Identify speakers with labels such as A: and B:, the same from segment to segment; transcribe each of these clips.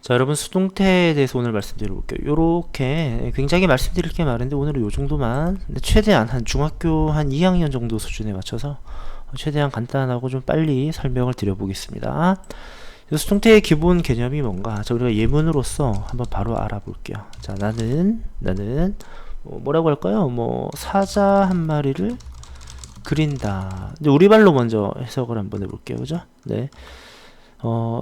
A: 자, 여러분 수동태에 대해서 오늘 말씀드려 볼게요. 요렇게 굉장히 말씀드릴 게 많은데 오늘은 요 정도만, 근데 최대한 한 중학교 한 2학년 정도 수준에 맞춰서 최대한 간단하고 좀 빨리 설명을 드려 보겠습니다. 수동태의 기본 개념이 뭔가, 자, 우리가 예문으로서 한번 바로 알아볼게요. 자, 나는 뭐라고 할까요? 뭐 사자 한 마리를 그린다. 이제 우리말로 먼저 해석을 한번 해볼게요. 그죠? 네.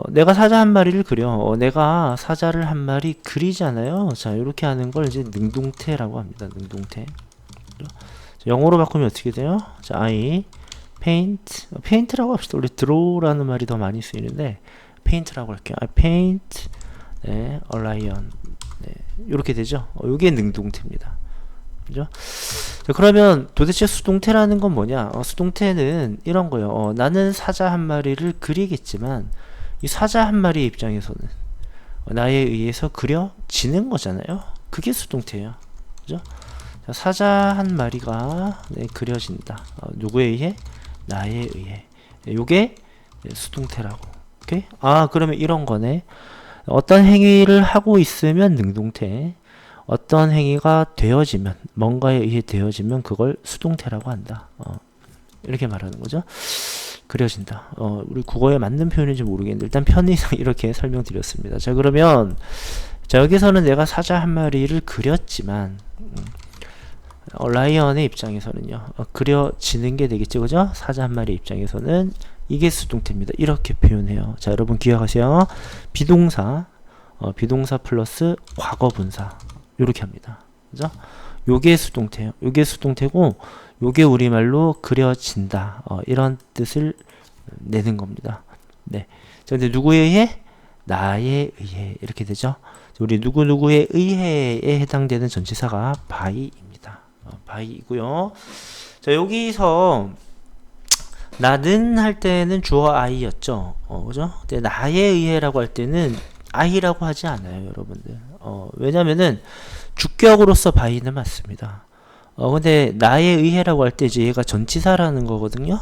A: 내가 사자 한 마리를 그려. 내가 사자를 한 마리 그리잖아요. 자, 이렇게 하는 걸 이제 능동태라고 합니다. 능동태. 자, 영어로 바꾸면 어떻게 돼요? 자, I paint. paint라고 합시다. 원래 draw라는 말이 더 많이 쓰이는데 paint라고 할게요. I paint 네, a lion. 네, 이렇게 되죠. 이게 능동태입니다. 그죠? 자, 그러면 도대체 수동태라는 건 뭐냐? 수동태는 이런 거예요. 나는 사자 한 마리를 그리겠지만 이 사자 한 마리 입장에서는 나에 의해서 그려지는 거잖아요. 그게 수동태예요. 그죠? 자, 사자 한 마리가 네, 그려진다. 누구에 의해? 나에 의해. 네, 요게 네, 수동태라고. 오케이? 아, 그러면 이런 거네. 어떤 행위를 하고 있으면 능동태. 어떤 행위가 되어지면, 뭔가에 의해 되어지면 그걸 수동태라고 한다. 이렇게 말하는 거죠. 그려진다. 우리 국어에 맞는 표현인지 모르겠는데 일단 편의상 이렇게 설명드렸습니다. 자, 그러면 자, 여기서는 내가 사자 한 마리를 그렸지만 라이언의 입장에서는요. 그려지는 게 되겠죠. 그죠? 사자 한 마리 입장에서는 이게 수동태입니다. 이렇게 표현해요. 자, 여러분 기억하세요. 비동사 플러스 과거분사 요렇게 합니다. 그죠? 요게 수동태예요. 요게 수동태고 요게 우리말로 그려진다. 이런 뜻을 내는 겁니다. 네. 자, 근데 누구에 의해? 나에 의해. 이렇게 되죠. 우리 누구누구에 의해에 해당되는 전치사가 by입니다. by이고요. 자, 여기서 나는 할 때는 주어 I였죠. 그죠? 근데 나에 의해라고 할 때는 I라고 하지 않아요, 여러분들. 왜냐면은 주격으로서 by는 맞습니다. 근데 나에 의해라고 할 때 이제 얘가 전치사라는 거거든요.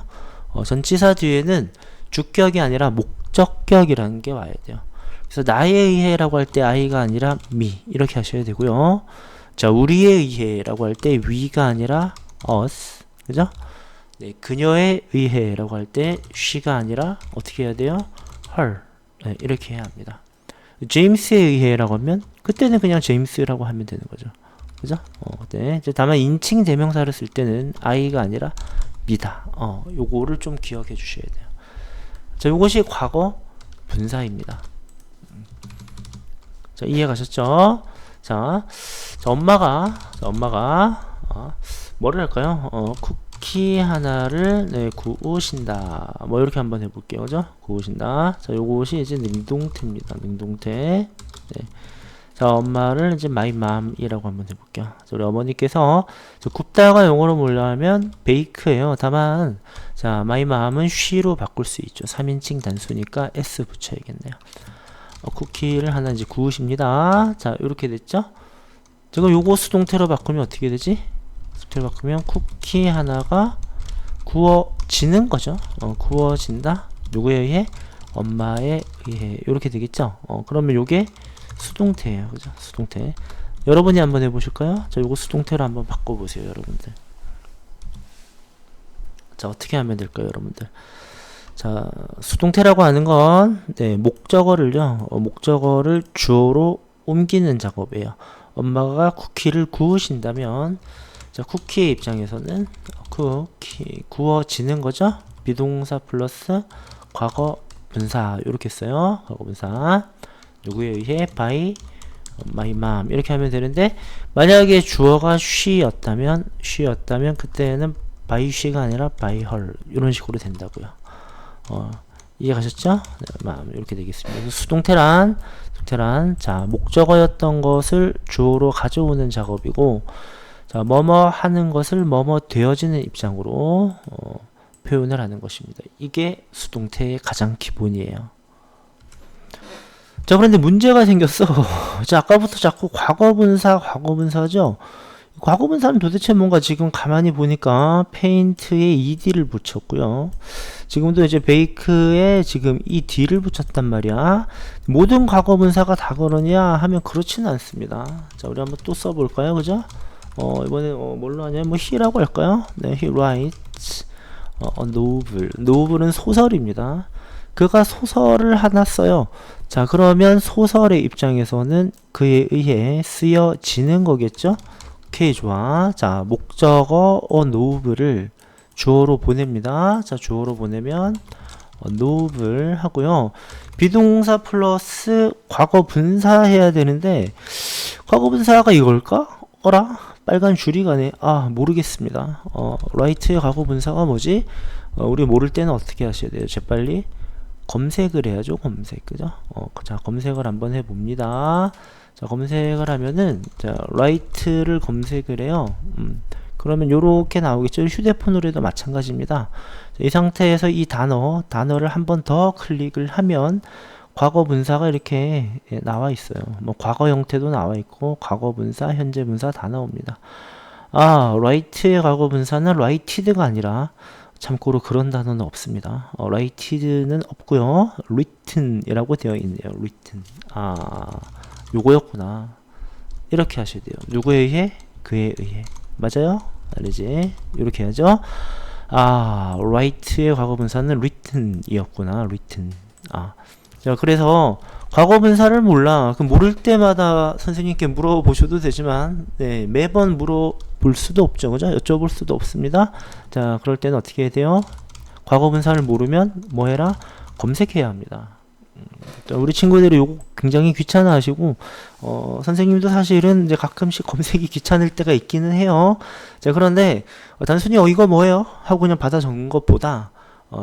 A: 전치사 뒤에는 주격이 아니라 목적격이라는 게 와야 돼요. 그래서 나에 의해라고 할 때 I가 아니라 me 이렇게 하셔야 되고요. 자, 우리에 의해라고 할 때 we가 아니라 us. 그죠? 네, 그녀에 의해라고 할 때 she가 아니라 어떻게 해야 돼요? her. 네, 이렇게 해야 합니다. 제임스에 의해라고 하면 그때는 그냥 제임스라고 하면 되는 거죠. 그죠? 네. 이제 다만 인칭 대명사를 쓸 때는 I가 아니라 미다. 요거를 좀 기억해 주셔야 돼요. 자, 요것이 과거 분사입니다. 자, 이해 가셨죠? 자, 엄마가 뭐를 할까요? 쿠키 하나를 네, 구우신다. 뭐 이렇게 한번 해볼게요. 그죠? 구우신다. 자, 요것이 이제 능동태입니다. 능동태. 네. 자, 엄마를 이제 my mom이라고 한번 해볼게요. 자, 우리 어머니께서 굽다가 영어로 뭐냐면 bake예요. 다만 자, my mom은 she로 바꿀 수 있죠. 3인칭 단수니까 s 붙여야겠네요. 쿠키를 하나 이제 구우십니다. 자, 이렇게 됐죠? 지금 요거 수동태로 바꾸면 어떻게 되지? 수동태로 바꾸면 쿠키 하나가 구워지는 거죠. 구워진다. 누구에 의해? 엄마에 의해. 이렇게 되겠죠? 그러면 요게 수동태예요. 그죠? 수동태. 여러분이 한번 해보실까요? 자, 요거 수동태로 한번 바꿔보세요, 여러분들. 자, 어떻게 하면 될까요, 여러분들? 자, 수동태라고 하는 건, 네, 목적어를요, 목적어를 주어로 옮기는 작업이에요. 엄마가 쿠키를 구우신다면, 자, 쿠키의 입장에서는, 쿠키, 구워지는 거죠? 비동사 플러스 과거 분사, 요렇게 써요. 과거 분사. 누구에 의해? by my mom. 이렇게 하면 되는데, 만약에 주어가 she였다면, 그때는 by she가 아니라 by her. 이런 식으로 된다고요. 이해 가셨죠? 네, mom. 이렇게 되겠습니다. 수동태란, 자, 목적어였던 것을 주어로 가져오는 작업이고, 자, 뭐뭐 하는 것을 뭐뭐 되어지는 입장으로, 표현을 하는 것입니다. 이게 수동태의 가장 기본이에요. 자, 그런데 문제가 생겼어. 자, 아까부터 자꾸 과거분사죠? 과거분사는 도대체 뭔가 지금 가만히 보니까 페인트에 ed를 붙였고요. 지금도 이제 베이크에 지금 ed를 붙였단 말이야. 모든 과거분사가 다 그러냐 하면 그렇지는 않습니다. 자, 우리 한번 또 써볼까요? 그죠? 이번에 뭘로 하냐? 뭐 he라고 할까요? 네, he writes a novel. novel은 소설입니다. 그가 소설을 하나 써요. 자, 그러면 소설의 입장에서는 그에 의해 쓰여지는 거겠죠? 오케이, 좋아. 자, 목적어 novel을 주어로 보냅니다. 자, 주어로 보내면 novel 하고요. 비동사 플러스 과거 분사해야 되는데 과거 분사가 이걸까? 어라? 빨간 줄이 가네. 아, 모르겠습니다. write의 과거 분사가 뭐지? 우리 모를 때는 어떻게 하셔야 돼요? 재빨리 검색을 해야죠. 검색. 그죠? 자, 검색을 한번 해봅니다. 자, 검색을 하면은, 자, write를 검색을 해요. 그러면 요렇게 나오겠죠. 휴대폰으로 해도 마찬가지입니다. 자, 이 상태에서 이 단어를 한 번 더 클릭을 하면, 과거 분사가 이렇게 나와 있어요. 뭐, 과거 형태도 나와 있고, 과거 분사, 현재 분사 다 나옵니다. 아, write의 과거 분사는 writed가 아니라, 참고로 그런 단어는 없습니다. writed는 없고요. written이라고 되어 있네요. written. 아, 요거였구나. 이렇게 하셔야 돼요. 누구에 의해? 그에 의해. 맞아요? 알지? 이렇게 해야죠. 아, write의 과거분사는 written이었구나. written. 아, 자, 그래서 과거분사를 몰라. 그럼 모를 때마다 선생님께 물어보셔도 되지만, 네, 매번 물어볼 수도 없죠. 그죠? 여쭤볼 수도 없습니다. 자, 그럴 때는 어떻게 해야 돼요? 과거분사를 모르면 뭐 해라? 검색해야 합니다. 우리 친구들이 요거 굉장히 귀찮아 하시고, 선생님도 사실은 이제 가끔씩 검색이 귀찮을 때가 있기는 해요. 자, 그런데, 단순히 이거 뭐예요? 하고 그냥 받아 적는 것보다,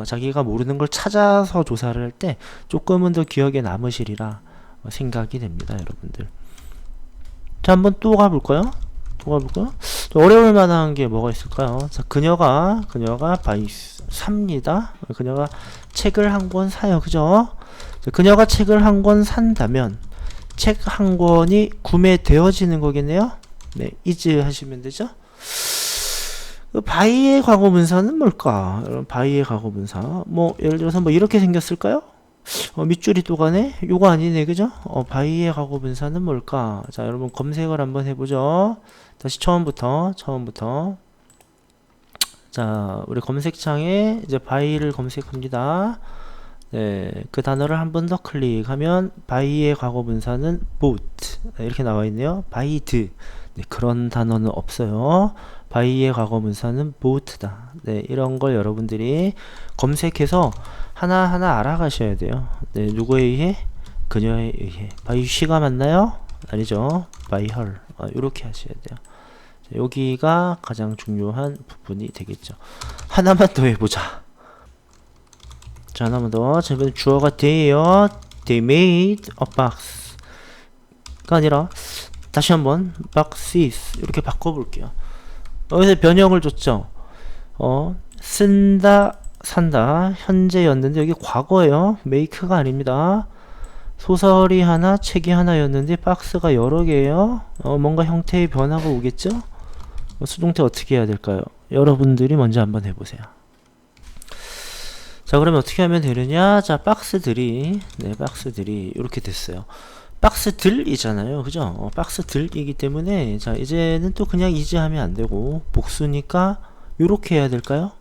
A: 자기가 모르는 걸 찾아서 조사를 할 때 조금은 더 기억에 남으시리라 생각이 됩니다, 여러분들. 자, 한번 또 가볼까요? 어려울 만한 게 뭐가 있을까요? 자, 그녀가 삽니다. 그녀가 책을 한 권 사요. 그죠? 자, 그녀가 책을 한 권 산다면 책 한 권이 구매되어지는 거겠네요. 네, is 하시면 되죠. 바이의 과거분사는 뭘까? 여러분, 바이의 과거분사. 뭐, 예를 들어서 뭐 이렇게 생겼을까요? 밑줄이 또 가네? 요거 아니네, 그죠? 바이의 과거분사는 뭘까? 자, 여러분 검색을 한번 해보죠. 다시 처음부터. 자, 우리 검색창에 이제 바이를 검색합니다. 네, 그 단어를 한 번 더 클릭하면 바이의 과거분사는 bought 이렇게 나와 있네요. bought. 네, 그런 단어는 없어요. 바이의 과거분사는 bought다. 네, 이런 걸 여러분들이 검색해서 하나하나 알아가셔야 돼요. 네, 누구에 의해? 그녀에 의해. by she가 맞나요? 아니죠. by her. 이렇게 하셔야 돼요. 자, 여기가 가장 중요한 부분이 되겠죠. 하나만 더 해보자. 자, 하나만 더. 자, 이번엔 주어가 they예요. They made a box. 가 아니라 다시 한번 boxes 이렇게 바꿔볼게요. 여기서 변형을 줬죠. 쓴다, 산다, 현재였는데 여기 과거예요. make가 아닙니다. 소설이 하나, 책이 하나였는데 박스가 여러 개예요. 뭔가 형태의 변화가 오겠죠. 수동태 어떻게 해야 될까요? 여러분들이 먼저 한번 해보세요. 자, 그러면 어떻게 하면 되느냐? 자, 박스들이 이렇게 됐어요. 박스들이잖아요. 그죠? 박스들이기 때문에, 자, 이제는 또 그냥 하면 안 되고, 복수니까, 요렇게 해야 될까요?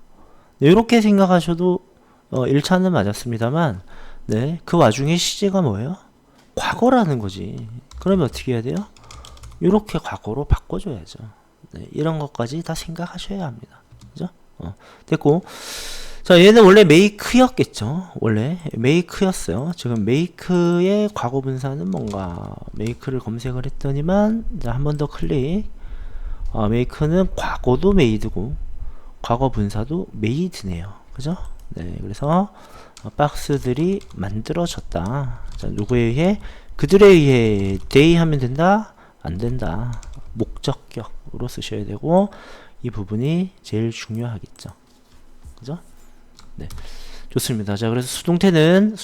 A: 네, 요렇게 생각하셔도, 1차는 맞았습니다만, 네, 그 와중에 시제가 뭐예요? 과거라는 거지. 그러면 어떻게 해야 돼요? 요렇게 과거로 바꿔줘야죠. 네, 이런 것까지 다 생각하셔야 합니다. 그죠? 됐고. 자, 얘는 원래 make였겠죠. 원래 make였어요. 지금 make의 과거 분사는 뭔가 make를 검색을 했더니만 한 번 더 클릭. make는 과거도 made고 과거 분사도 made네요. 그죠? 네, 그래서 박스들이 만들어졌다. 자, 누구에 의해? 그들에 의해 they 하면 된다? 안 된다. 목적격으로 쓰셔야 되고 이 부분이 제일 중요하겠죠. 그죠? 네. 좋습니다. 자, 그래서 수동태는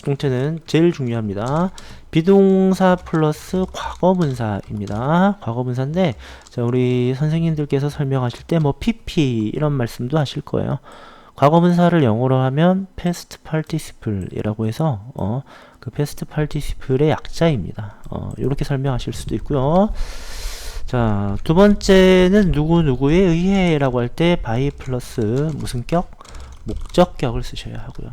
A: 제일 중요합니다. 비동사 플러스 과거분사입니다. 과거분사인데, 자, 우리 선생님들께서 설명하실 때 뭐 PP 이런 말씀도 하실 거예요. 과거분사를 영어로 하면 past participle이라고 해서 그 past participle의 약자입니다. 이렇게 설명하실 수도 있고요. 자, 두 번째는 누구누구에 의해라고 할 때 by 플러스 무슨 격? 목적격을 쓰셔야 하고요.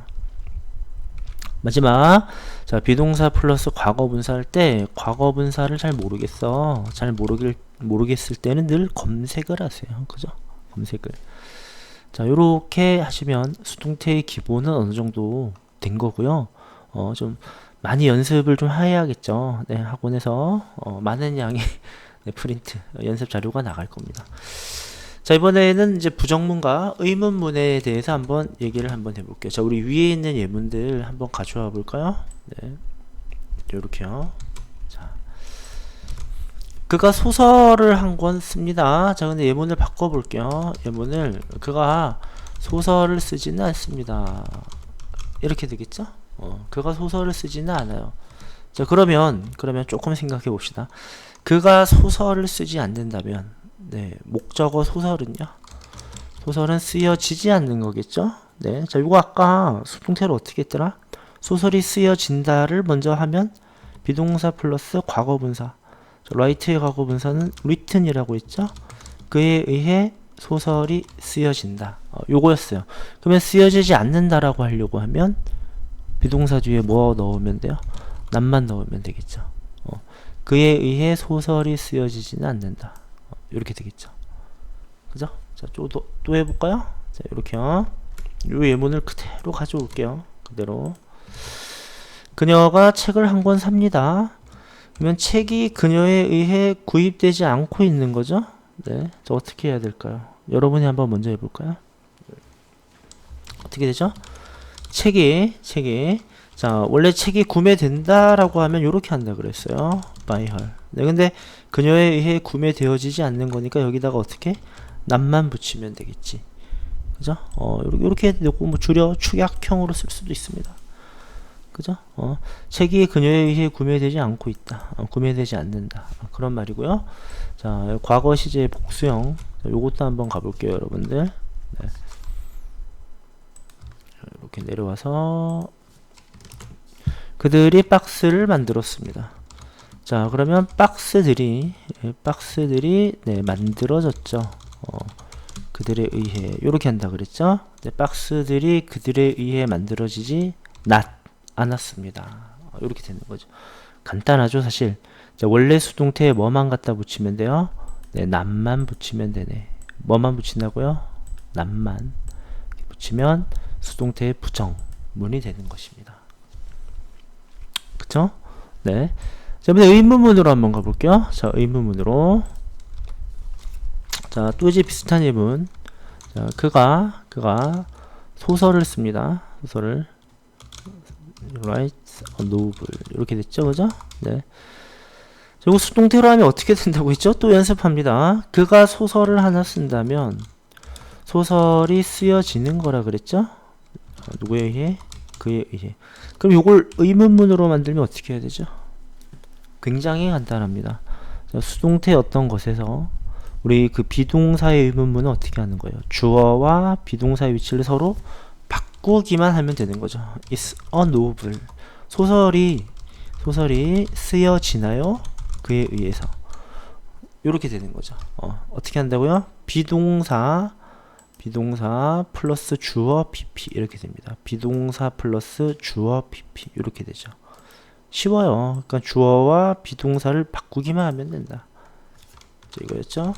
A: 마지막, 자, 비동사 플러스 과거분사 할 때 과거분사를 잘 모르겠어. 모르겠을 때는 늘 검색을 하세요. 그죠? 검색을. 자, 요렇게 하시면 수동태의 기본은 어느 정도 된 거고요. 좀 많이 연습을 좀 해야겠죠. 네, 학원에서 많은 양의 네, 프린트 연습 자료가 나갈 겁니다. 자, 이번에는 이제 부정문과 의문문에 대해서 한번 얘기를 한번 해볼게요. 자, 우리 위에 있는 예문들 한번 가져와 볼까요? 네, 요렇게요. 자, 그가 소설을 한 권 씁니다. 자, 근데 예문을 바꿔볼게요. 예문을 그가 소설을 쓰지는 않습니다. 이렇게 되겠죠? 그가 소설을 쓰지는 않아요. 자, 그러면 조금 생각해 봅시다. 그가 소설을 쓰지 않는다면, 네, 목적어 소설은요? 소설은 쓰여지지 않는 거겠죠? 네, 자, 이거 아까 수동태로 어떻게 했더라? 소설이 쓰여진다를 먼저 하면 비동사 플러스 과거분사. write의 과거분사는 written이라고 했죠? 그에 의해 소설이 쓰여진다. 요거였어요. 그러면 쓰여지지 않는다라고 하려고 하면 비동사 뒤에 뭐 넣으면 돼요? 난만 넣으면 되겠죠. 그에 의해 소설이 쓰여지지는 않는다. 이렇게 되겠죠. 그죠? 자, 또 해볼까요? 자, 이렇게요. 요 예문을 그대로 가져올게요. 그대로. 그녀가 책을 한 권 삽니다. 그러면 책이 그녀에 의해 구입되지 않고 있는 거죠? 네. 자, 어떻게 해야 될까요? 여러분이 한번 먼저 해볼까요? 어떻게 되죠? 책이 자, 원래 책이 구매된다라고 하면 이렇게 한다 그랬어요. by her. 네, 근데 그녀에 의해 구매되어지지 않는 거니까 여기다가 어떻게? 남만 붙이면 되겠지. 그죠? 요렇게 놓고 뭐 줄여 축약형으로 쓸 수도 있습니다. 그죠? 책이 그녀에 의해 구매되지 않고 있다. 구매되지 않는다. 그런 말이고요. 자, 과거 시제 복수형. 자, 요것도 한번 가볼게요, 여러분들. 네. 이렇게 내려와서 그들이 박스를 만들었습니다. 자, 그러면 박스들이 네, 만들어졌죠. 그들에 의해 이렇게 한다 그랬죠. 네, 박스들이 그들에 의해 만들어지지 않았습니다. 이렇게 되는 거죠. 간단하죠, 사실. 자, 원래 수동태에 뭐만 갖다 붙이면 돼요? 네, 남만 붙이면 되네. 뭐만 붙인다고요? 남만 붙이면 수동태의 부정문이 되는 것입니다. 그쵸? 네. 자, 이번에 의문문으로 한번 가볼게요. 자, 의문문으로. 자, 또 이제 비슷한 예문. 자, 그가 소설을 씁니다. 소설을. writes a novel. 이렇게 됐죠, 그죠? 네. 그리고 수동태로 하면 어떻게 된다고 했죠? 또 연습합니다. 그가 소설을 하나 쓴다면 소설이 쓰여지는 거라 그랬죠? 누구에 의해? 그에 의해. 그럼 이걸 의문문으로 만들면 어떻게 해야 되죠? 굉장히 간단합니다. 자, 수동태 어떤 것에서 우리 그 비동사의 의문문은 어떻게 하는 거예요? 주어와 비동사의 위치를 서로 바꾸기만 하면 되는 거죠. It's a novel. 소설이 쓰여지나요? 그에 의해서. 이렇게 되는 거죠. 어떻게 한다고요? 비동사 플러스 주어 PP 이렇게 됩니다. 비동사 플러스 주어 PP 이렇게 되죠. 쉬워요. 그러니까 주어와 비동사를 바꾸기만 하면 된다. 자, 이거였죠.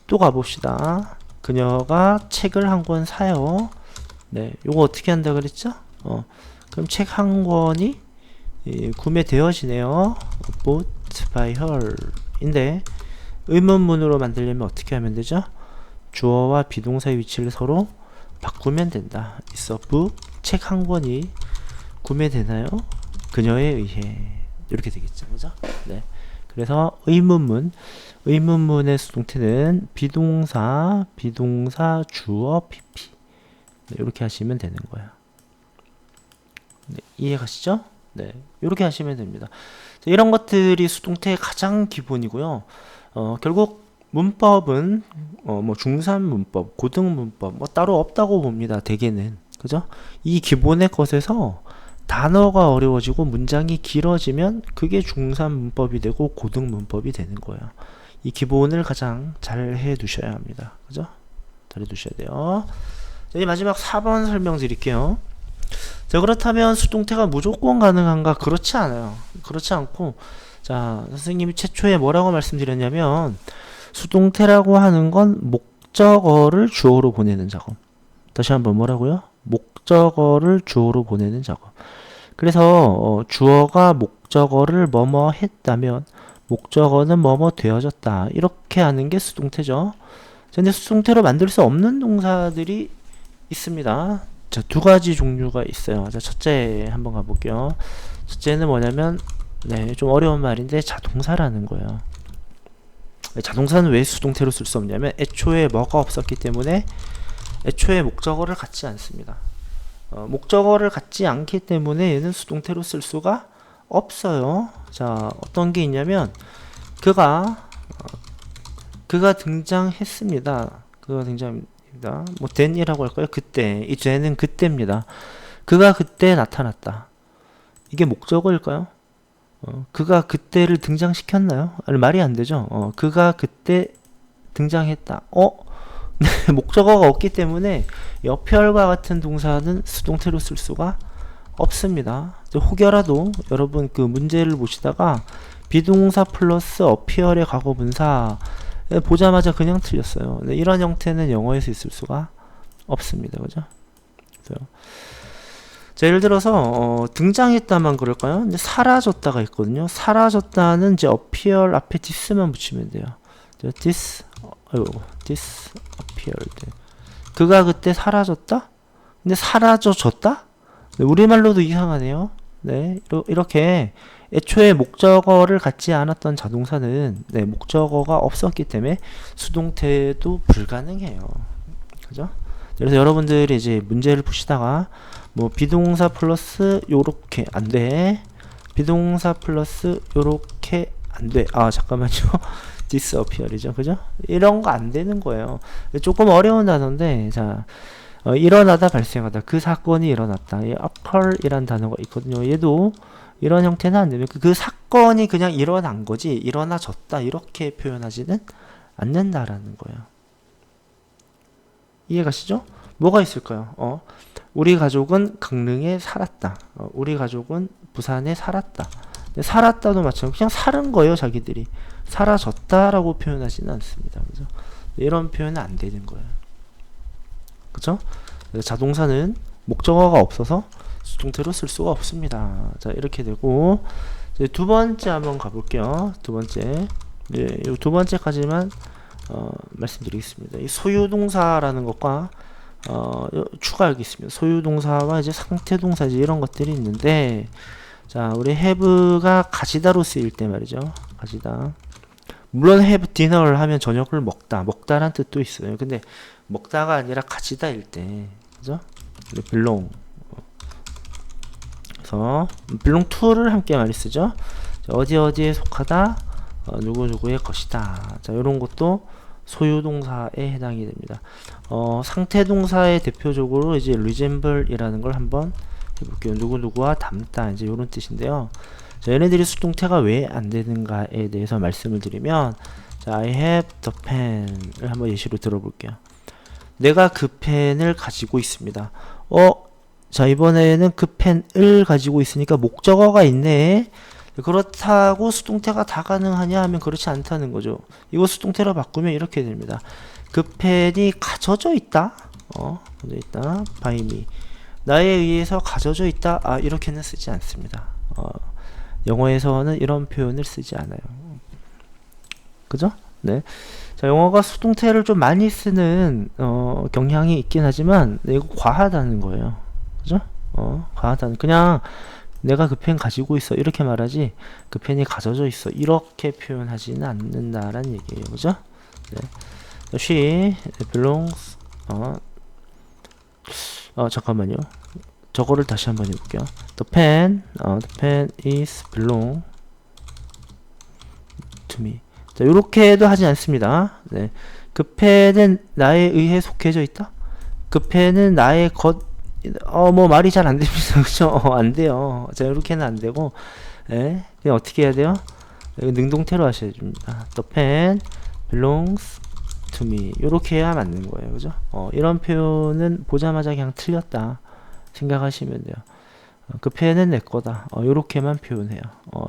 A: 또 가봅시다. 그녀가 책을 한 권 사요. 네, 요거 어떻게 한다 그랬죠? 그럼 책 한 권이 구매되어지네요. bought by her 인데 의문문으로 만들려면 어떻게 하면 되죠? 주어와 비동사의 위치를 서로 바꾸면 된다. It's a book. 책 한 권이 구매되나요? 그녀에 의해. 이렇게 되겠죠. 그죠? 네. 그래서 의문문의 수동태는 비동사, 주어, PP. 네, 이렇게 하시면 되는 거예요. 이해가시죠? 네, 이렇게 하시면 됩니다. 자, 이런 것들이 수동태의 가장 기본이고요. 결국 문법은 뭐 중산 문법, 고등 문법 뭐 따로 없다고 봅니다. 대개는 그죠? 이 기본의 것에서 단어가 어려워지고 문장이 길어지면 그게 중산 문법이 되고 고등 문법이 되는 거예요. 이 기본을 가장 잘 해 두셔야 합니다. 그죠? 잘 해 두셔야 돼요. 자, 이제 마지막 4번 설명드릴게요. 자, 그렇다면 수동태가 무조건 가능한가? 그렇지 않아요. 그렇지 않고, 자, 선생님이 최초에 뭐라고 말씀드렸냐면, 수동태라고 하는 건 목적어를 주어로 보내는 작업. 다시 한번 뭐라고요? 목적어를 주어로 보내는 작업. 그래서 주어가 목적어를 뭐뭐 했다면 목적어는 뭐뭐 되어졌다. 이렇게 하는 게 수동태죠. 근데 수동태로 만들 수 없는 동사들이 있습니다. 자, 두 가지 종류가 있어요. 자, 첫째 한번 가볼게요. 첫째는 뭐냐면, 네, 좀 어려운 말인데 자동사라는 거예요. 자동사는 왜 수동태로 쓸 수 없냐면 애초에 뭐가 없었기 때문에 애초에 목적어를 갖지 않습니다. 목적어를 갖지 않기 때문에 얘는 수동태로 쓸 수가 없어요. 자, 어떤 게 있냐면 그가 등장했습니다. 그가 등장합니다. 뭐 then이라고 할까요? 그때. 이 then은 그때입니다. 그가 그때 나타났다. 이게 목적어일까요? 그가 그때를 등장시켰나요? 아니, 말이 안 되죠. 그가 그때 등장했다. 네, 목적어가 없기 때문에 여편과 같은 동사는 수동태로 쓸 수가 없습니다. 혹여라도 여러분 그 문제를 보시다가 비동사 플러스 appear의 과거분사 보자마자 그냥 틀렸어요. 네, 이런 형태는 영어에서 있을 수가 없습니다. 그죠? 그래서 자, 예를 들어서 등장했다만 그럴까요? 근데 사라졌다가 있거든요. 사라졌다는 이제 appear 앞에 this만 붙이면 돼요. this appeared. 그가 그때 사라졌다? 근데 사라져졌다? 네, 우리말로도 이상하네요. 네, 이렇게 애초에 목적어를 갖지 않았던 자동사는 네, 목적어가 없었기 때문에 수동태도 불가능해요. 그죠? 그래서 여러분들이 이제 문제를 푸시다가 뭐 비동사 플러스 요렇게 안 돼. 비동사 플러스 요렇게 안 돼. 아, 잠깐만요. disappear이죠. 그죠? 이런 거 안 되는 거예요. 조금 어려운 단어인데, 자, 일어나다, 발생하다. 그 사건이 일어났다. 이 occur이란 단어가 있거든요. 얘도 이런 형태는 안 되면 그 사건이 그냥 일어난 거지, 일어나졌다. 이렇게 표현하지는 않는다라는 거예요. 이해가시죠? 뭐가 있을까요? 우리 가족은 강릉에 살았다. 우리 가족은 부산에 살았다. 살았다도 마찬가지로 그냥 사는 거예요. 자기들이 사라졌다라고 표현하지는 않습니다. 그죠? 이런 표현은 안 되는 거예요. 그죠? 자동사는 목적어가 없어서 수동태로 쓸 수가 없습니다. 자, 이렇게 되고 이제 두 번째 한번 가볼게요. 두 번째, 예, 두 번째까지만 말씀드리겠습니다. 이 소유동사라는 것과 추가하겠습니다. 소유동사와 이제 상태동사 이제 이런 것들이 있는데, 자, 우리 have가 가지다로 쓰일 때 말이죠. 가지다. 물론 have dinner를 하면 저녁을 먹다란 뜻도 있어요. 근데 먹다가 아니라 가지다일 때, 그죠? belong. 그래서 belong to를 함께 많이 쓰죠. 자, 어디에 속하다, 누구누구의 것이다. 자, 이런 것도 소유동사에 해당이 됩니다. 상태동사의 대표적으로 이제 resemble이라는 걸 한번 해볼게요. 누구누구와 닮다, 이제 이런 뜻인데요. 자, 얘네들이 수동태가 왜 안 되는가에 대해서 말씀을 드리면, 자, I have the pen을 한번 예시로 들어볼게요. 내가 그 펜을 가지고 있습니다. 자, 이번에는 그 펜을 가지고 있으니까 목적어가 있네. 그렇다고 수동태가 다 가능하냐 하면 그렇지 않다는 거죠. 이거 수동태로 바꾸면 이렇게 됩니다. 그 펜이 가져져 있다. 가져져 있다. by me. 나에 의해서 가져져 있다. 아, 이렇게는 쓰지 않습니다. 영어에서는 이런 표현을 쓰지 않아요. 그죠? 네. 자, 영어가 수동태를 좀 많이 쓰는 경향이 있긴 하지만 네, 이거 과하다는 거예요. 그죠? 과하다는, 그냥 내가 그 펜 가지고 있어 이렇게 말하지 그 펜이 가져져 있어 이렇게 표현하지는 않는다라는 얘기예요. 그죠? 네. she belongs 잠깐만요. 저거를 다시 한번 해볼게요. The pen is belong to me. 자, 요렇게도 하지 않습니다. 네. 그 펜은 나에 의해 속해져 있다? 그 펜은 나의 뭐 말이 잘 안 됩니다. 그죠? 안 돼요. 자, 요렇게는 안 되고, 예. 그냥 어떻게 해야 돼요? 능동태로 하셔야 됩니다. The pen belongs to me. 요렇게 해야 맞는 거예요. 그죠? 이런 표현은 보자마자 그냥 틀렸다 생각하시면 돼요. 그 펜은 내 거다. 요렇게만 표현해요.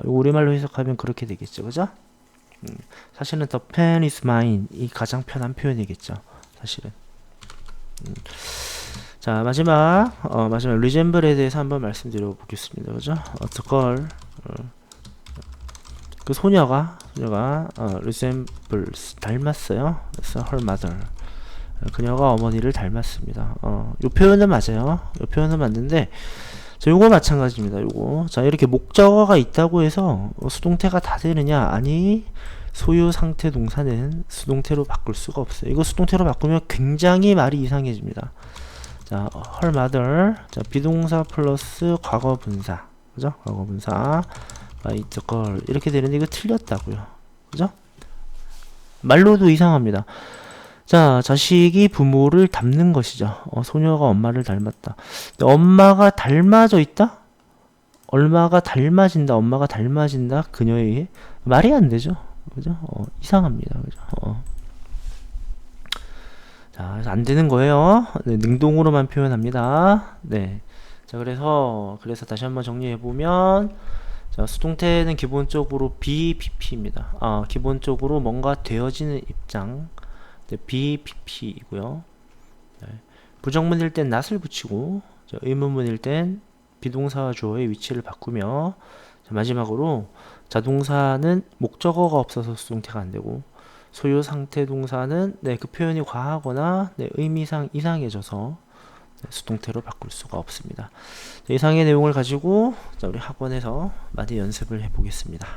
A: 우리말로 해석하면 그렇게 되겠죠. 그죠? 사실은 the pen is mine 이 가장 편한 표현이겠죠. 사실은. 자, 마지막 resemble에 대해서 한번 말씀드려 보겠습니다. 그죠? the girl 그 소녀가 resembles 닮았어요. 그래서 her mother 그녀가 어머니를 닮았습니다. 요 표현은 맞아요. 요 표현은 맞는데 자, 요거 마찬가지입니다. 요거 자, 이렇게 목적어가 있다고 해서 수동태가 다 되느냐? 아니, 소유 상태 동사는 수동태로 바꿀 수가 없어요. 이거 수동태로 바꾸면 굉장히 말이 이상해집니다. 자, her mother 자, 비동사 플러스 과거 분사 그죠? 과거 분사 by the girl 이렇게 되는데 이거 틀렸다고요. 그죠? 말로도 이상합니다. 자, 자식이 부모를 닮는 것이죠. 소녀가 엄마를 닮았다. 근데 엄마가 닮아져 있다? 엄마가 닮아진다? 그녀에 의해? 말이 안 되죠. 그죠? 이상합니다. 그죠? 자, 안 되는 거예요. 네, 능동으로만 표현합니다. 네. 자, 그래서 다시 한번 정리해 보면, 자, 수동태는 기본적으로 BPP입니다. 기본적으로 뭔가 되어지는 입장. 네, BPP이고요. 네. 부정문일 땐 not을 붙이고, 자, 의문문일 땐 비동사와 주어의 위치를 바꾸며, 자, 마지막으로 자동사는 목적어가 없어서 수동태가 안 되고, 소유 상태 동사는 그 표현이 과하거나 의미상 이상해져서 수동태로 바꿀 수가 없습니다. 이상의 내용을 가지고 우리 학원에서 많이 연습을 해 보겠습니다.